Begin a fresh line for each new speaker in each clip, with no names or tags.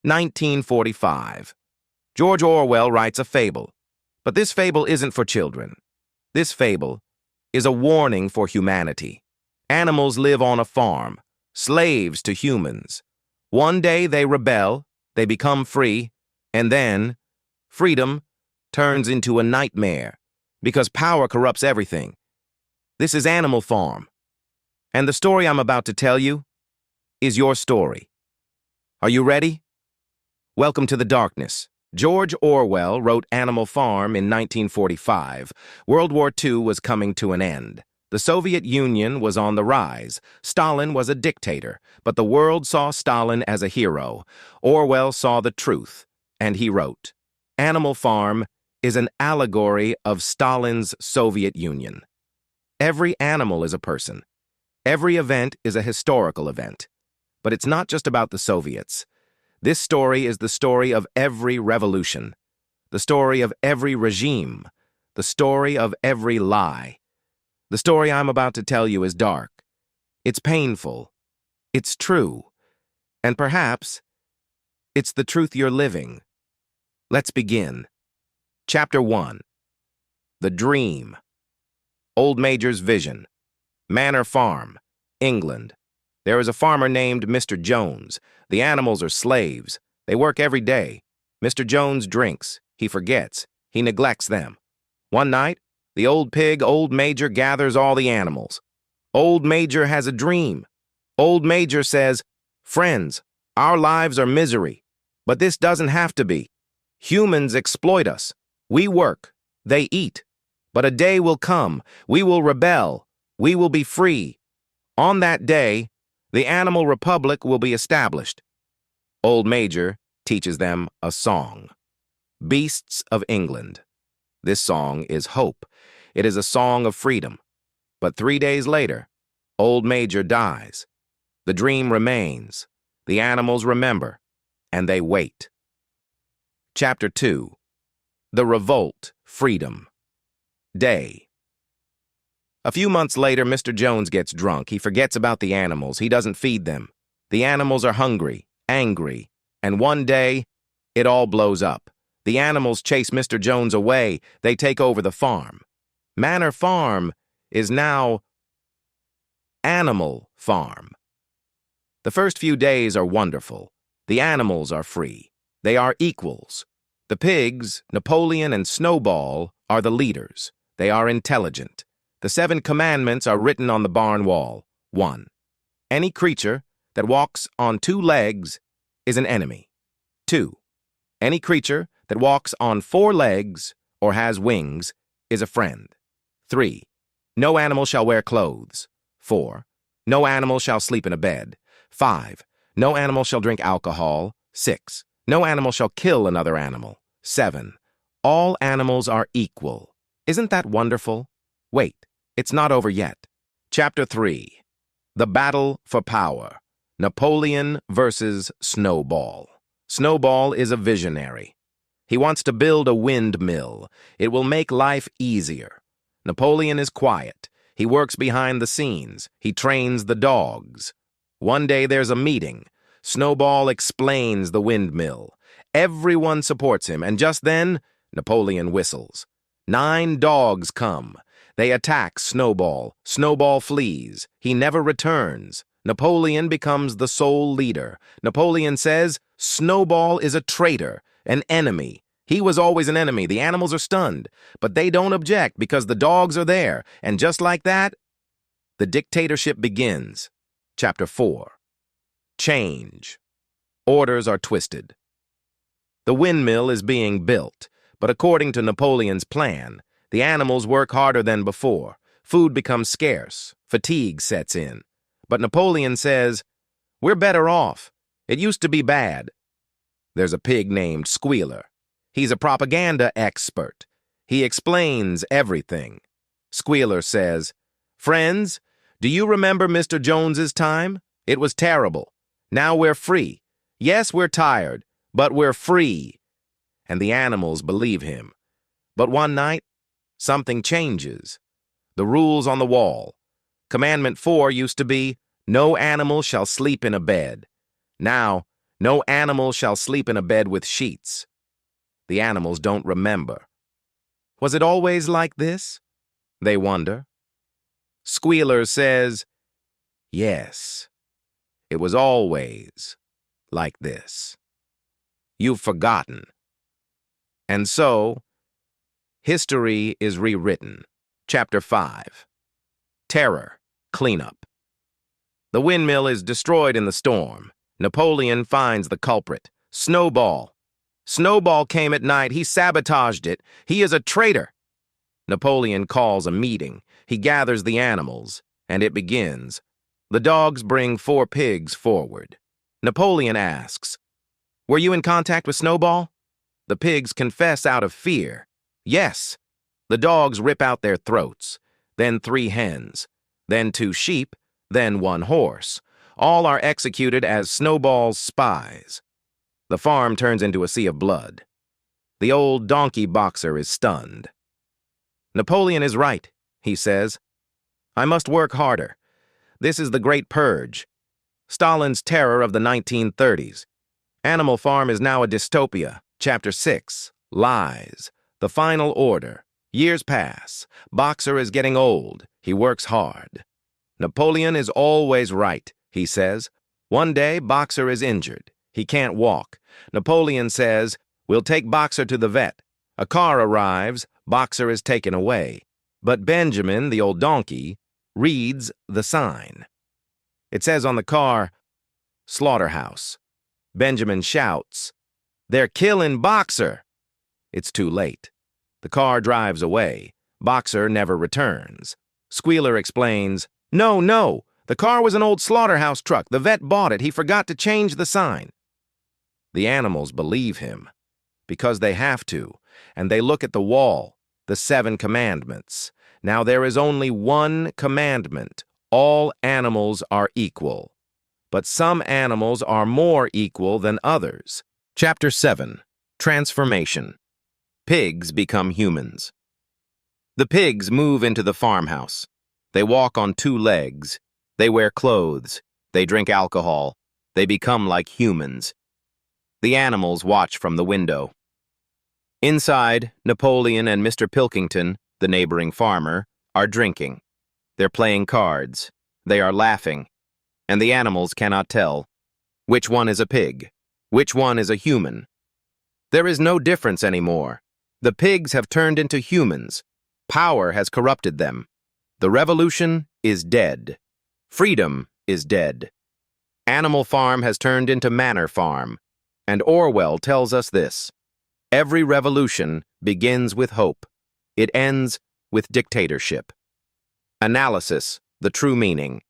1945. George Orwell writes a fable. But this fable isn't for children. This fable is a warning for humanity. Animals live on a farm, slaves to humans. One day they rebel, they become free, and then freedom turns into a nightmare because power corrupts everything. This is Animal Farm. And the story I'm about to tell you is your story. Are you ready? Welcome to the darkness. George Orwell wrote Animal Farm in 1945. World War II was coming to an end. The Soviet Union was on the rise. Stalin was a dictator, but the world saw Stalin as a hero. Orwell saw the truth, and he wrote, Animal Farm is an allegory of Stalin's Soviet Union. Every animal is a person. Every event is a historical event. But it's not just about the Soviets. This story is the story of every revolution, the story of every regime, the story of every lie. The story I'm about to tell you is dark. It's painful. It's true. And perhaps it's the truth you're living. Let's begin. Chapter 1. The Dream. Old Major's Vision. Manor Farm, England. There is a farmer named Mr. Jones. The animals are slaves. They work every day. Mr. Jones drinks. He forgets. He neglects them. One night, the old pig, Old Major, gathers all the animals. Old Major has a dream. Old Major says, Friends, our lives are misery. But this doesn't have to be. Humans exploit us. We work. They eat. But a day will come. We will rebel. We will be free. On that day, the animal republic will be established. Old Major teaches them a song. Beasts of England. This song is hope. It is a song of freedom. But 3 days later, Old Major dies. The dream remains. The animals remember, and they wait. Chapter 2. The Revolt, Freedom. Day. A few months later, Mr. Jones gets drunk. He forgets about the animals. He doesn't feed them. The animals are hungry, angry, and one day, it all blows up. The animals chase Mr. Jones away. They take over the farm. Manor Farm is now Animal Farm. The first few days are wonderful. The animals are free. They are equals. The pigs, Napoleon and Snowball, are the leaders. They are intelligent. The 7 commandments are written on the barn wall. 1. Any creature that walks on 2 legs is an enemy. 2. Any creature that walks on 4 legs or has wings is a friend. 3. No animal shall wear clothes. 4. No animal shall sleep in a bed. 5. No animal shall drink alcohol. 6. No animal shall kill another animal. 7. All animals are equal. Isn't that wonderful? Wait. It's not over yet. Chapter 3. The Battle for Power. Napoleon versus Snowball. Snowball is a visionary. He wants to build a windmill. It will make life easier. Napoleon is quiet. He works behind the scenes. He trains the dogs. One day there's a meeting. Snowball explains the windmill. Everyone supports him, and just then, Napoleon whistles. 9 dogs come. They attack Snowball. Snowball flees. He never returns. Napoleon becomes the sole leader. Napoleon says, Snowball is a traitor, an enemy. He was always an enemy. The animals are stunned, but they don't object because the dogs are there. And just like that, the dictatorship begins. Chapter 4. Change. Orders are twisted. The windmill is being built, but according to Napoleon's plan, the animals work harder than before. Food becomes scarce. Fatigue sets in. But Napoleon says, We're better off. It used to be bad. There's a pig named Squealer. He's a propaganda expert. He explains everything. Squealer says, Friends, do you remember Mr. Jones's time? It was terrible. Now we're free. Yes, we're tired, but we're free. And the animals believe him. But one night, something changes. The rules on the wall. Commandment 4 used to be, no animal shall sleep in a bed. Now, No animal shall sleep in a bed with sheets. The animals don't remember. Was it always like this? They wonder. Squealer says, yes, it was always like this. You've forgotten. And so, history is rewritten. Chapter 5. Terror, Cleanup. The windmill is destroyed in the storm. Napoleon finds the culprit, Snowball. Snowball came at night. He sabotaged it. He is a traitor. Napoleon calls a meeting. He gathers the animals, and it begins. The dogs bring 4 pigs forward. Napoleon asks, "Were you in contact with Snowball?" The pigs confess out of fear. Yes. The dogs rip out their throats, then 3 hens, then 2 sheep, then 1 horse. All are executed as Snowball's spies. The farm turns into a sea of blood. The old donkey boxer is stunned. Napoleon is right, he says. I must work harder. This is the Great Purge. Stalin's terror of the 1930s. Animal Farm is now a dystopia. Chapter 6. Lies. The final order. Years pass. Boxer is getting old. He works hard. Napoleon is always right, he says. One day, Boxer is injured. He can't walk. Napoleon says, we'll take Boxer to the vet. A car arrives. Boxer is taken away. But Benjamin, the old donkey, reads the sign. It says on the car, Slaughterhouse. Benjamin shouts, they're killing Boxer. It's too late. The car drives away. Boxer never returns. Squealer explains, No, the car was an old slaughterhouse truck. The vet bought it. He forgot to change the sign. The animals believe him, because they have to, and they look at the wall, the 7 commandments. Now there is only one commandment. All animals are equal. But some animals are more equal than others. Chapter 7. Transformation. Pigs become humans. The pigs move into the farmhouse. They walk on 2 legs. They wear clothes. They drink alcohol. They become like humans. The animals watch from the window. Inside, Napoleon and Mr. Pilkington, the neighboring farmer, are drinking. They're playing cards. They are laughing. And the animals cannot tell. Which one is a pig? Which one is a human? There is no difference anymore. The pigs have turned into humans. Power has corrupted them. The revolution is dead. Freedom is dead. Animal Farm has turned into Manor Farm. And Orwell tells us this. Every revolution begins with hope. It ends with dictatorship. Analysis, the true meaning.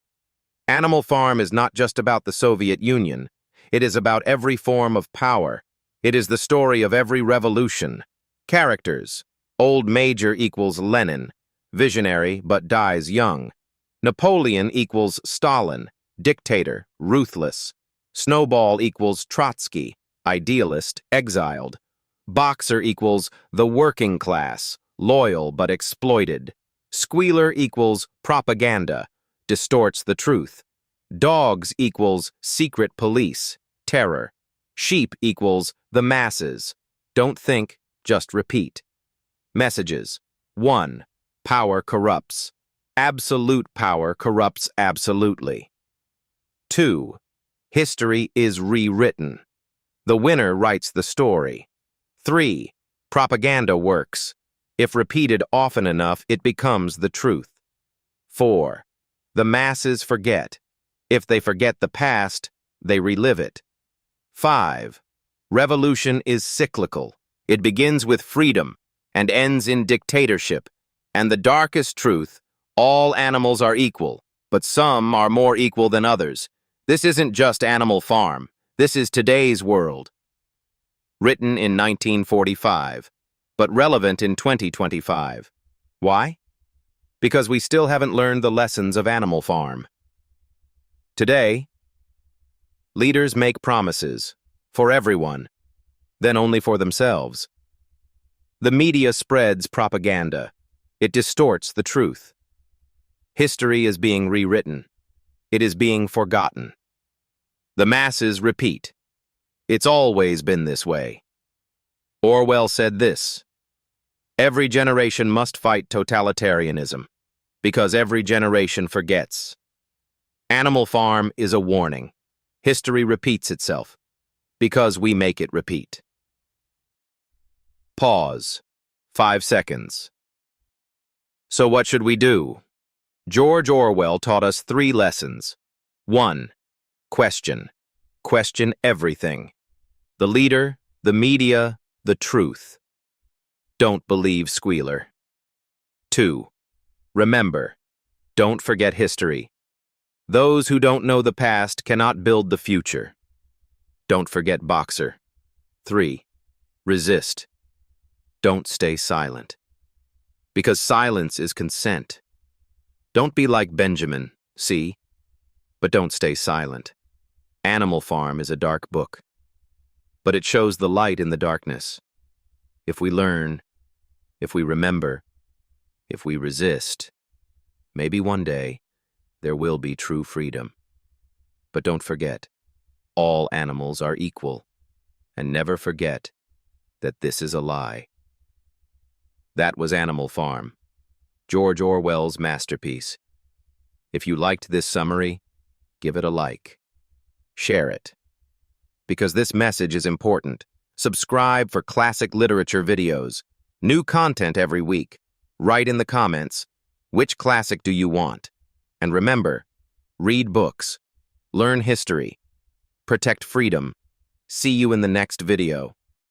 Animal Farm is not just about the Soviet Union. It is about every form of power. It is the story of every revolution. Characters. Old Major equals Lenin, visionary but dies young. Napoleon equals Stalin, dictator, ruthless. Snowball equals Trotsky, idealist, exiled. Boxer equals the working class, loyal but exploited. Squealer equals propaganda, distorts the truth. Dogs equals secret police, terror. Sheep equals the masses. Don't think, just repeat. Messages. 1. Power corrupts. Absolute power corrupts absolutely. 2. History is rewritten. The winner writes the story. 3. Propaganda works. If repeated often enough, it becomes the truth. 4. The masses forget. If they forget the past, they relive it. 5. Revolution is cyclical. It begins with freedom and ends in dictatorship. And the darkest truth, all animals are equal, but some are more equal than others. This isn't just Animal Farm. This is today's world. Written in 1945, but relevant in 2025. Why? Because we still haven't learned the lessons of Animal Farm. Today, leaders make promises for everyone, then only for themselves. The media spreads propaganda. It distorts the truth. History is being rewritten. It is being forgotten. The masses repeat. It's always been this way. Orwell said this: "Every generation must fight totalitarianism, because every generation forgets." Animal Farm is a warning. History repeats itself, because we make it repeat. Pause. 5 seconds. So what should we do? George Orwell taught us 3 lessons. 1. Question. Question everything. The leader, the media, the truth. Don't believe squealer. 2. Remember. Don't forget history. Those who don't know the past cannot build the future. Don't forget Boxer. 3. Resist. Don't stay silent. Because silence is consent. Don't be like Benjamin, see? But don't stay silent. Animal Farm is a dark book, but it shows the light in the darkness. If we learn, if we remember, if we resist, maybe one day there will be true freedom. But don't forget, all animals are equal, and never forget that this is a lie. That was Animal Farm, George Orwell's masterpiece. If you liked this summary, give it a like. Share it. Because this message is important. Subscribe for classic literature videos. New content every week. Write in the comments, which classic do you want? And remember, read books, learn history, protect freedom. See you in the next video.